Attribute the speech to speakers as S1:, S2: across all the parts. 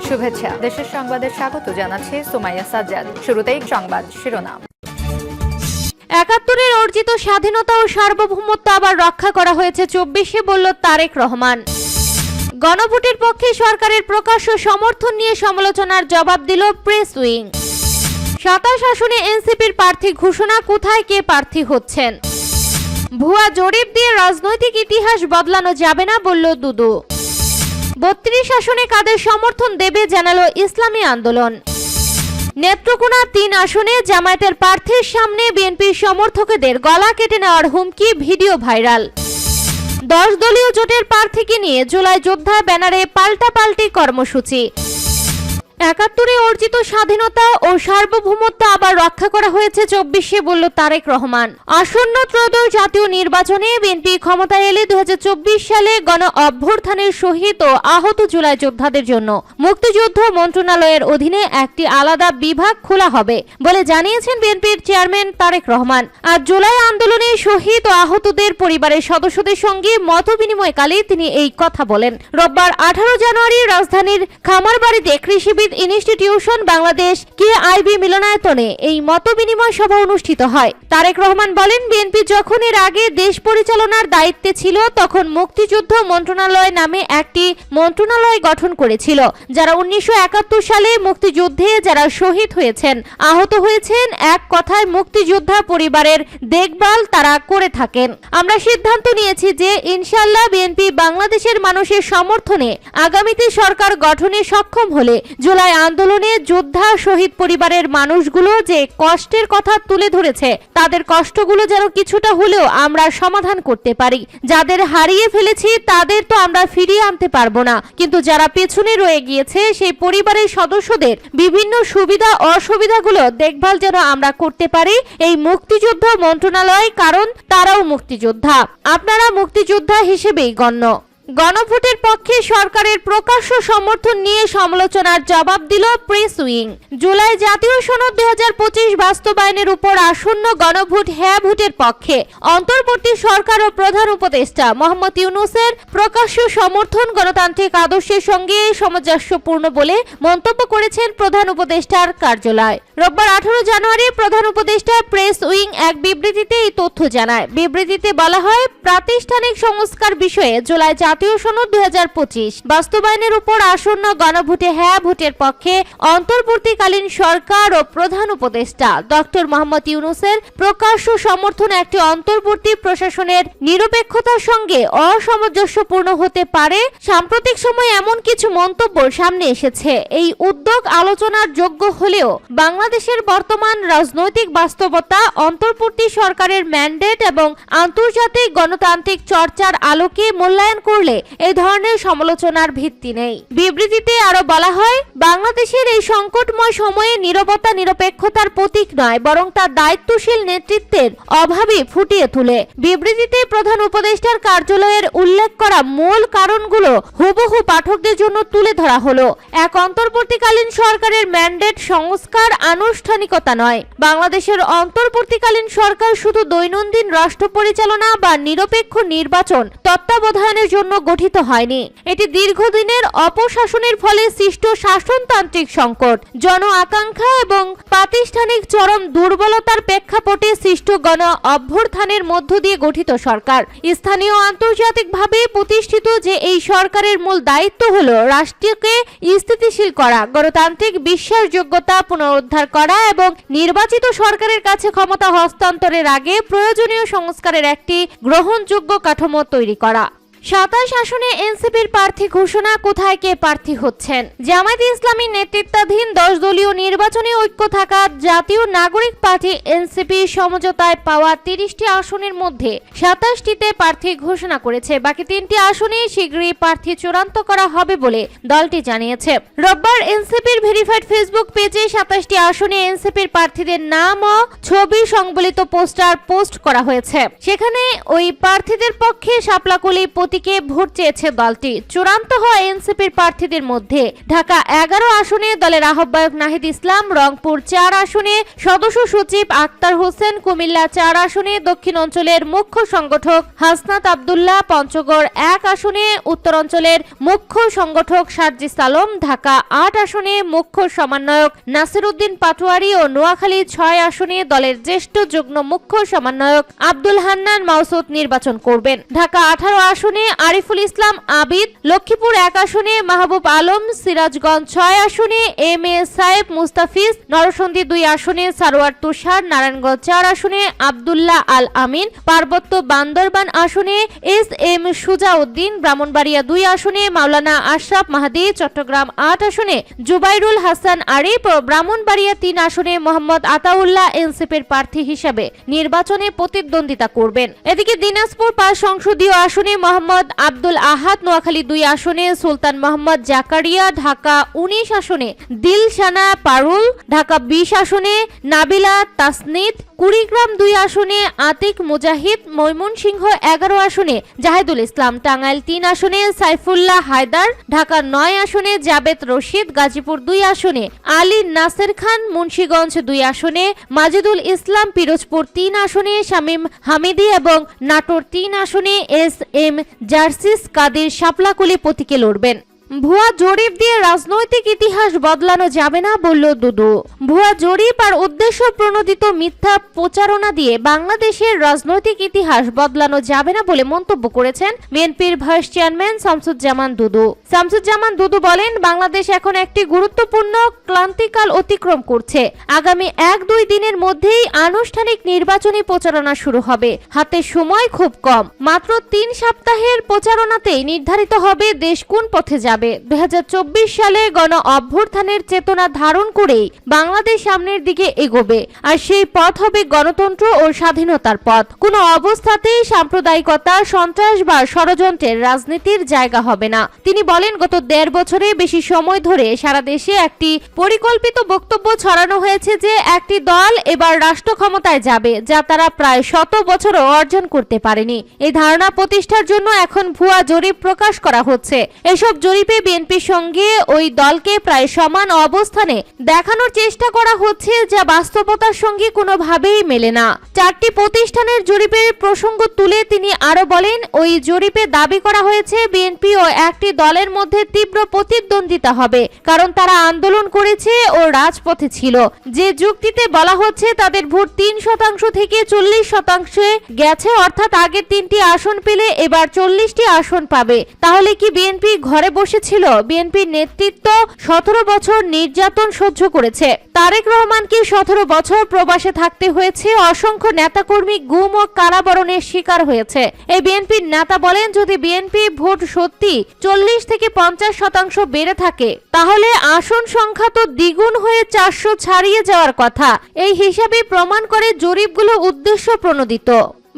S1: শুভেচ্ছা। দেশের সংবাদে স্বাগত জানাচ্ছি সুমাইয়া সাজ্জাদ। শুরুতেই সংবাদ শিরোনাম।
S2: ৭১-এর অর্জিত স্বাধীনতা ও সার্বভৌমত্ব আবার রক্ষা করা হয়েছে ২৪-এ, বলল তারেক রহমান। গণভোটের পক্ষে সরকারের প্রকাশ্য সমর্থন নিয়ে সমালোচনার জবাব দিল প্রেস উইং। ২৭ আসনে এনসিপির প্রার্থী ঘোষণা, কোথায় কে প্রার্থী হচ্ছেন। ভুয়া জরিপ দিয়ে রাজনৈতিক ইতিহাস বদলানো যাবে না, বলল দুদু। ৩২ আসনে কাদের সমর্থন দেবে জানালো ইসলামী আন্দোলন। নেত্রকোনা ৩ আসনে জামায়াতের প্রার্থীর সামনে বিএনপির সমর্থকদের গলা কেটে নেওয়ার হুমকি, ভিডিও ভাইরাল। ১০ দলীয় জোটের প্রার্থীকে নিয়ে জুলাই যোদ্ধা ব্যানারে পাল্টাপাল্টি কর্মসূচি। ৭১-এ অর্জিত স্বাধীনতা ও সার্বভৌমত্ব আবার রক্ষা করা হয়েছে ২৪-এ, বলল তারেক রহমান। আসন্ন ত্রয়োদশ জাতীয় নির্বাচনে বিএনপি ক্ষমতায় এলে ২০২৪ সালে গণ অভ্যুত্থানের শহীদ ও আহত জুলাই যোদ্ধাদের জন্য মুক্তিযুদ্ধ মন্ত্রণালয়ের অধীনে একটি আলাদা বিভাগ খোলা হবে বলে জানিয়েছেন বিএনপির চেয়ারম্যান তারেক রহমান। আর জুলাই আন্দোলনে শহীদ ও আহতদের পরিবারের সদস্যদের সঙ্গে মতবিনিময়কালে তিনি এই কথা বলেন। রোববার ১৮ জানুয়ারি রাজধানীর খামারবাড়িতে কৃষিবিদ ইনস্টিটিউশন বাংলাদেশ KIB মিলনায়তনে এই মতবিনিময় সভা অনুষ্ঠিত হয়। তারেক রহমান বলেন, বিএনপি যখন এর আগে দেশ পরিচালনার দায়িত্বে ছিল তখন মুক্তিযুদ্ধ মন্ত্রণালয় নামে একটি মন্ত্রণালয় গঠন করেছিল, যারা ১৯৭১ সালে মুক্তিযুদ্ধে যারা শহীদ হয়েছেন, আহত হয়েছেন, এক কথায় মুক্তিযোদ্ধা পরিবারের দেখভাল তারা করে থাকেন। আমরা সিদ্ধান্ত নিয়েছি যে ইনশাআল্লাহ বিএনপি বাংলাদেশের মানুষের সমর্থনে আগামীতে সরকার গঠনে সক্ষম হলে জুলাই আন্দোলনে যোদ্ধা শহীদ পরিবারের মানুষগুলো যে কষ্টের কথা তুলে ধরেছে তাদের কষ্টগুলো যেন কিছুটা হলেও আমরা সমাধান করতে পারি। যাদের হারিয়ে ফেলেছি তাদের তো আমরা ফিরিয়ে আনতে পারবো না, কিন্তু যারা পেছনে রয়ে গিয়েছে সেই পরিবারের সদস্যদের বিভিন্ন সুবিধা অসুবিধাগুলো দেখভাল যেন আমরা করতে পারি এই মুক্তিযুদ্ধ মন্ত্রণালয়, কারণ তারাও মুক্তিযোদ্ধা, আপনারা মুক্তিযোদ্ধা হিসেবেই গণ্য। গণভোটের পক্ষে সরকারের প্রকাশ্য সমর্থন নিয়ে সমালোচনার জবাব দিল প্রেস উইং। জুলাই জাতীয় সনদ ২০২৫ বাস্তবায়নের উপর আসন্ন গণভোট হ্যাঁ ভোটের পক্ষে অন্তর্বর্তী সরকার ও প্রধান উপদেষ্টা মোহাম্মদ ইউনূসের প্রকাশ্য সমর্থন গণতান্ত্রিক আদর্শের সঙ্গে সামঞ্জস্যপূর্ণ বলে মন্তব্য করেছেন প্রধান উপদেষ্টার কার্যালয়। রোববার ১৮ জানুয়ারি প্রধান উপদেষ্টা প্রেস উইং এক বিবৃতিতে এই তথ্য জানায়। বিবৃতিতে বলা হয়, প্রাতিষ্ঠানিক সংস্কার বিষয়ে জুলাই জাতীয় সনদ ২০২৫ বাস্তবায়নের উপর আসন্ন গণভোটে হ্যাঁ ভোটের পক্ষে অন্তর্বর্তীকালীন সরকার ও প্রধান উপদেষ্টা ডক্টর মোহাম্মদ ইউনূসের প্রকাশ্য সমর্থন একটি অন্তর্বর্তী প্রশাসনের নিরপেক্ষতার সঙ্গে অসামঞ্জস্যপূর্ণ হতে পারে। সাম্প্রতিক সময়ে এমন কিছু মন্তব্য সামনে এসেছে। এই উদ্যোগ আলোচনার যোগ্য হলেও বাংলাদেশের বর্তমান রাজনৈতিক বাস্তবতা, অন্তর্বর্তী সরকারের ম্যান্ডেট এবং আন্তর্জাতিক গণতান্ত্রিক চর্চার আলোকে মূল্যায়ন করলে এই ধরনের সমালোচনার ভিত্তি নেই। বিবৃতিতে আরো বলা হয়, বাংলাদেশের এই সংকটময় সময়ে নীরবতা নিরপেক্ষতার প্রতীক নয়, বরং তা দায়িত্বশীল নেতৃত্বের অভাবই ফুটিয়ে তোলে। বিবৃতিতে প্রধান উপদেষ্টার কার্যালয়ের উল্লেখ করা মূল কারণগুলো হুবহু পাঠকদের জন্য তুলে ধরা হলো। এক, অন্তর্বর্তীকালীন সরকারের ম্যান্ডেট সংস্কার আনুষ্ঠানিকতা নয়। বাংলাদেশের অন্তর্বর্তীকালীন সরকার শুধু দৈনন্দিন রাষ্ট্র পরিচালনা বা নিরপেক্ষ নির্বাচন তত্ত্বাবধানের জন্য গঠিত হয়নি। এটি দীর্ঘদিনের অপশাসনের ফলে সৃষ্ট শাসনতান্ত্রিক সংকট, জন আকাঙ্ক্ষা এবং প্রাতিষ্ঠানিক চরম দুর্বলতার প্রেক্ষাপটে সৃষ্ট গণ অভ্যুত্থানের মধ্য দিয়ে গঠিত সরকার। স্থানীয় আন্তর্জাতিকভাবে প্রতিষ্ঠিত যে এই সরকারের মূল দায়িত্ব হলো রাষ্ট্রকে স্থিতিশীল করা, গণতান্ত্রিক বিশ্বাসযোগ্যতা পুনরুদ্ধার করা এবং নির্বাচিত সরকারের কাছে ক্ষমতা হস্তান্তরের আগে প্রয়োজনীয় সংস্কারের একটি গ্রহণযোগ্য কাঠামো তৈরি করা। ২৭ আসনে এনসিপির প্রার্থী ঘোষণা, কোথায় কে প্রার্থী হচ্ছেন। জামায়াতে ইসলামী নেতৃত্বাধীন ১০ দলীয় নির্বাচনী ঐক্য থাকা জাতীয় নাগরিক পার্টি এনসিপি সমঝোতায় পাওয়া ৩০টি আসনের মধ্যে ২৭টিতে প্রার্থী ঘোষণা করেছে। বাকি ৩টি আসনে শীঘ্রই প্রার্থী চূড়ান্ত করা হবে বলে দলটি জানিয়েছে। রোববার এনসিপির ভেরিফাইড ফেসবুক পেজে ২৭টি আসনে এনসিপির প্রার্থীদের নাম ও ছবি সংবলিত পোস্টার পোস্ট করা হয়েছে। সেখানে ওই প্রার্থীদের পক্ষে শাপলাকলি প্রতীকে ভোট চেয়েছে দলটি। চূড়ান্ত হওয়া এনসিপির প্রার্থীদের মধ্যে ঢাকা 11 আসনে দলের আহ্বায়ক নাহিদ ইসলাম, রংপুর 4 আসনে সদস্য সচিব আক্তার হোসেন, কুমিল্লা 4 আসনে দক্ষিণ অঞ্চলের মুখ্য সংগঠক হাসনাত আব্দুল্লাহ, পঞ্চগড় 1 আসনে উত্তর অঞ্চলের মুখ্য সংগঠক সার্জিস আলম, ঢাকা 8 আসনে মুখ্য সমন্বয়ক নাসির উদ্দিন পাটোয়ারি ও নোয়াখালী 6 আসনে দলের জ্যেষ্ঠ যুগ্ম মুখ্য সমন্বয়ক আব্দুল হান্নান মাউসুদ নির্বাচন করবেন। ঢাকা 18 আসনে আরিফুল ইসলাম আবিদ, লক্ষ্মীপুর 1 আসনে মাহবুব আলম, সিরাজগঞ্জ 6 আসনে এম এ সাহেব মুস্তাফিজ, নরসিংদী 2 আসনে সারোয়ার তুষার, নারায়ণগঞ্জ 4 আসনে আব্দুল্লাহ আল আমিন, পার্বত্য বান্দরবান আসনে এস এম সুজাউদ্দিন, ব্রাহ্মণবাড়িয়া 2 আসনে মাওলানা আশরাফ মাহাদি, চট্টগ্রাম 8 আসনে জুবাইরুল হাসান আরিফ ও ব্রাহ্মণবাড়িয়া 3 আসনে মোহাম্মদ আতাউল্লাহ এনসিপির প্রার্থী হিসেবে নির্বাচনে প্রতিদ্বন্দ্বিতা করবেন। এদিকে দিনাজপুর 5 সংসদীয় আসনে মোহাম্মদ আব্দুল আহাদ, নোয়াখালী 2 আসনে সুলতান মোহাম্মদ জাকারিয়া, ঢাকা 19 আসনে দিলশানা পারুল, ঢাকা 20 আসনে নাবিলা তাসনিদ, কুড়িগ্রাম 2 আসনে আতিক মুজাহিদ, ময়মনসিংহ 11 আসনে জাহিদুল ইসলাম, টাঙ্গাইল 3 আসনে সাইফুল্লাহ হায়দার, ঢাকা 9 আসনে জাবেদ রশিদ, গাজীপুর 2 আসনে আলী নাসের খান, মুন্সিগঞ্জ 2 আসনে মাজিদুল ইসলাম, পিরোজপুর 3 আসনে শামীম হামিদি এবং নাটোর 3 আসনে এস এম জার্সিস কাদের শাপলাকুলি প্রতীকে লড়বেন। ভুয়া জরিপ দিয়ে রাজনৈতিক ইতিহাস বদলানো যাবে না বলল দুদু। ভুয়া জরিপ আর উদ্দেশ্য প্রণোদিত মিথ্যা প্রচারণা দিয়ে বাংলাদেশের রাজনৈতিক ইতিহাস বদলানো যাবে না বলে মন্তব্য করেছেন বিএনপির ভাইস চেয়ারম্যান শামসুজ্জামান দুদু। শামসুজ্জামান দুদু বলেন, বাংলাদেশ এখন একটি গুরুত্বপূর্ণ ক্লান্তিকাল অতিক্রম করছে। আগামী 1-2 দিনের মধ্যেই আনুষ্ঠানিক নির্বাচনী প্রচারণা শুরু হবে। হাতে সময় খুব কম, মাত্র 3 সপ্তাহের প্রচারণাতেই নির্ধারিত হবে দেশ কোন পথে যাবে। 2024 সালে গণ অভ্যুত্থানের চেতনা ধারণ করেই বাংলাদেশ সামনের দিকে এগোবে, আর সেই পথ হবে গণতন্ত্র ও স্বাধীনতার পথ। কোনো অবস্থাতেই সাম্প্রদায়িকতা, সন্ত্রাস বা ষড়যন্ত্রের রাজনীতির জায়গা হবে না। তিনি বলেন, গত 1.5 বছরে বেশি সময় ধরে সারা দেশে একটি পরিকল্পিত বক্তব্য ছড়ানো হয়েছে যে একটি দল এবার রাষ্ট্র ক্ষমতায় যাবে, যা তারা প্রায় 100 বছরও অর্জন করতে পারেনি। এই ধারণা প্রতিষ্ঠার জন্য এখন ভুয়া জরিপ প্রকাশ করা হচ্ছে। এসব জরিপ বিএনপির সঙ্গে ওই দলকে প্রায় সমান অবস্থানে দেখানোর চেষ্টা করা হচ্ছে, যা বাস্তবতার সঙ্গে কোনোভাবেই মেলে না। 4টি প্রতিষ্ঠানের জরিপের প্রসঙ্গ তুলে তিনি আরো বলেন, ওই জরিপে দাবি করা হয়েছে বিএনপি ও একটি দলের মধ্যে তীব্র প্রতিদ্বন্দ্বিতা হবে, কারণ তারা আন্দোলন করেছে ও রাজপথে ছিল। যে যুক্তিতে বলা হচ্ছে তাদের ভোট 3% থেকে 40% গেছে, অর্থাৎ আগের 3টি আসন পেলে এবার 40টি আসন পাবে। তাহলে কি বিএনপি ঘরে বসে ছিল? বিএনপির নেতৃত্ব 17 বছর নির্যাতন সহ্য করেছে। তারেক রহমানকে 17 বছর প্রবাসে থাকতে হয়েছে। অসংখ্য নেতাকর্মী গুম ও কারাবরণের শিকার হয়েছে। এই বিএনপির নেতা বলেন, যদি বিএনপি ভোট সত্যি 40 থেকে 50% বেড়ে থাকে, তাহলে আসন সংখ্যা তো দ্বিগুণ হয়ে 400 ছাড়িয়ে যাওয়ার কথা। এই হিসাবে প্রমাণ করে জরিপগুলো উদ্দেশ্য প্রণোদিত।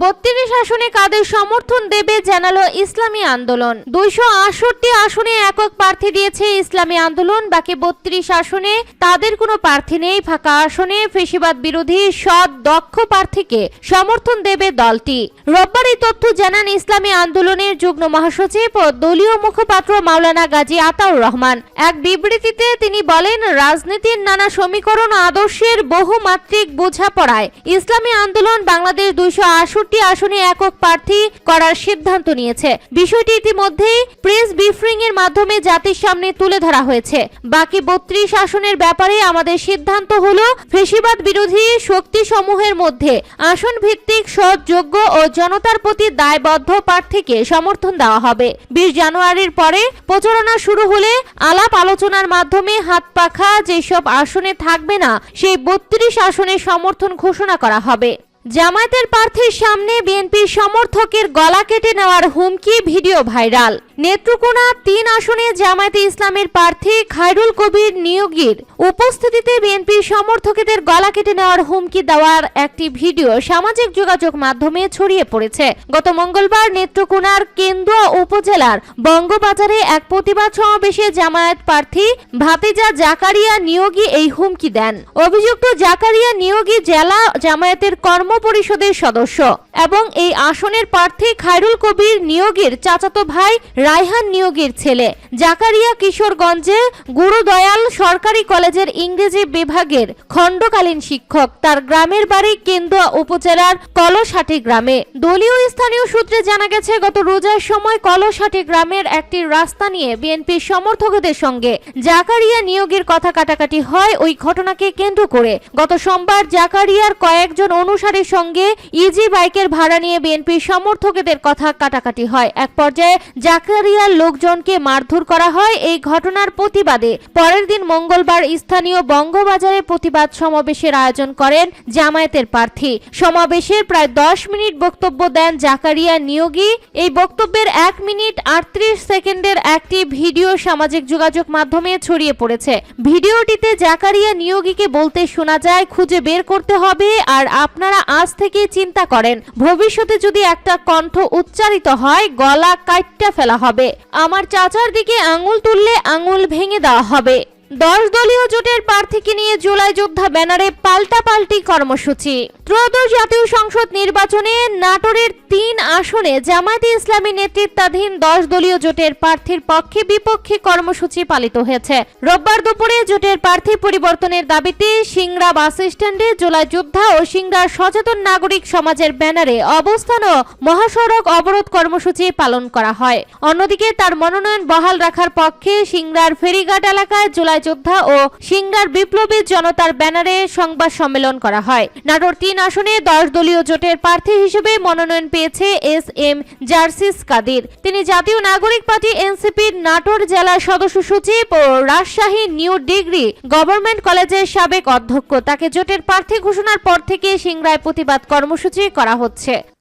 S2: 32 আসনে কাদের সমর্থন দেবে জানালো ইসলামী আন্দোলন। 268 আসনে একক প্রার্থী দিয়েছে ইসলামী আন্দোলন। বাকি 32 আসনে তাদের কোনো প্রার্থী নেই। ফাঁকা আসনে ফেসিবাদ বিরোধী সৎ দক্ষ প্রার্থীকে সমর্থন দেবে দলটি। রোববার এই তথ্য জানান ইসলামী আন্দোলনের যুগ্ম মহাসচিব ও দলীয় মুখপাত্র মাওলানা গাজী আতাউর রহমান। এক বিবৃতিতে তিনি বলেন, রাজনীতির নানা সমীকরণ আদর্শের বহুমাত্রিক বোঝাপড়ায় ইসলামী আন্দোলন বাংলাদেশ 268 আসনে একক প্রার্থী করার সিদ্ধান্ত নিয়েছে। বিষয়টি ইতিমধ্যেই প্রেস ব্রিফিং এর মাধ্যমে জাতির সামনে তুলে ধরা হয়েছে। বাকি 32 আসনের ব্যাপারে আমাদের সিদ্ধান্ত হলো, ফেসিবাদ বিরোধী শক্তি সমূহের মধ্যে আসন ভিত্তিক সৎ, যোগ্য ও জনতার প্রতি দায়বদ্ধ প্রার্থীকে সমর্থন দেওয়া হবে। 20 জানুয়ারির পরে প্রচারণা শুরু হলে আলাপ আলোচনার মাধ্যমে হাত পাখা যেসব আসনে থাকবে না, সেই 32 আসনের সমর্থন ঘোষণা করা হবে। জামায়াতের প্রার্থীর সামনে বিএনপির সমর্থকের গলা কেটে নেওয়ার হুমকি ভিডিও ভাইরাল। নেত্রকোনা ৩ আসনে জামায়াতে ইসলামের প্রার্থী খায়রুল কবির নিয়োগীর উপস্থিতিতে বিএনপির সমর্থকদের গলা কেটে নেওয়ার হুমকি দেওয়ার একটি ভিডিও সামাজিক যোগাযোগ মাধ্যমে ছড়িয়ে পড়েছে। গত মঙ্গলবার নেত্রকোনার কেন্দুয়া উপজেলার বঙ্গবাজারে এক প্রতিবাদ সমাবেশে জামায়াত প্রার্থী ভাতিজা জাকারিয়া নিয়োগী এই হুমকি দেন। অভিযুক্ত জাকারিয়া নিয়োগী জেলা জামায়াতের কর্ম পরিষদের সদস্য এবং এই আসনের প্রার্থী খায়রুল কবির নিয়োগীর চাচাতো ভাই রায়হান নিয়োগীর ছেলে। জাকারিয়া কিশোরগঞ্জে গুরুদয়াল সরকারি কলেজের ইংরেজি বিভাগের খণ্ডকালীন শিক্ষক। তার গ্রামের বাড়ি কেন্দুয়া উপজেলার কলসহাটি গ্রামে। দলীয় স্থানীয় সূত্রে জানা গেছে, গত রোজার সময় কলসহাটি গ্রামের একটি রাস্তা নিয়ে বিএনপির সমর্থকদের সঙ্গে জাকারিয়া নিয়োগের কথা কাটাকাটি হয়। ওই ঘটনাকে কেন্দ্র করে গত সোমবার জাকারিয়ার কয়েকজন অনুসারীর সঙ্গে ইজি বাইকের ভাড়া নিয়ে বিএনপির সমর্থকদের কথা কাটাকাটি হয়। এক পর্যায়ে জাকারিয়ার লোকজনকে মারধর করা হয়। এই ঘটনার প্রতিবাদে পরের দিন মঙ্গলবার স্থানীয় বঙ্গবাজারে প্রতিবাদ সমাবেশের আয়োজন করেন জামায়াতের প্রার্থী। সমাবেশের প্রায় 10 মিনিট বক্তব্য দেন জাকারিয়া নিয়োগী। এই বক্তব্যের 1 মিনিট 38 সেকেন্ডের একটি ভিডিও সামাজিক যোগাযোগ মাধ্যমে ছড়িয়ে পড়েছে। ভিডিওটিতে জাকারিয়া নিয়োগীকে বলতে শোনা যায়, খুঁজে বের করতে হবে, আর আপনারা আজ থেকে চিন্তা করেন ভবিষ্যতে যদি একটা কণ্ঠ উচ্চারিত হয় গলা কাটটা ফেলা হবে। আমার চাচার দিকে আঙুল তুললে আঙুল ভেঙে দেওয়া হবে। 10 দলীয় জোটের প্রার্থীকে নিয়ে জুলাই যোদ্ধা ব্যানারে পাল্টাপাল্টি কর্মসূচি। ত্রয়োদশ জাতীয় সংসদ নির্বাচনে নাটোরের 3 আসনে জামায়াতে ইসলামী নেতৃত্বাধীন 10 দলীয় জোটের প্রার্থীর পক্ষে বিপক্ষে কর্মসূচি পালিত হয়েছে। রোববার দুপুরে জোটের প্রার্থী পরিবর্তনের দাবিতে সিংড়া বাস স্ট্যান্ডে জুলাই যোদ্ধা ও সিংড়ার সচেতন নাগরিক সমাজের ব্যানারে অবস্থান ও মহাসড়ক অবরোধ কর্মসূচি পালন করা হয়। অন্যদিকে তার মনোনয়ন বহাল রাখার পক্ষে সিংড়ার ফেরিঘাট এলাকায় জুলাই যোদ্ধা ও সিংড়ার বিপ্লবী জনতার ব্যানারে সংবাদ সম্মেলন করা হয়। নাটোর 3 আসনে 10 দলীয় জোটের প্রার্থী হিসেবে মনোনয়ন পেয়েছে SM জার্সিস কাদির। তিনি জাতীয় নাগরিক পার্টি এনসিপির নাটোর জেলার সদস্য সচিব ও রাজশাহী নিউ ডিগ্রি গভর্নমেন্ট কলেজের সাবেক অধ্যক্ষ। তাকে জোটের প্রার্থী ঘোষণার পর থেকে সিংড়ায় প্রতিবাদ কর্মসূচি করা হচ্ছে।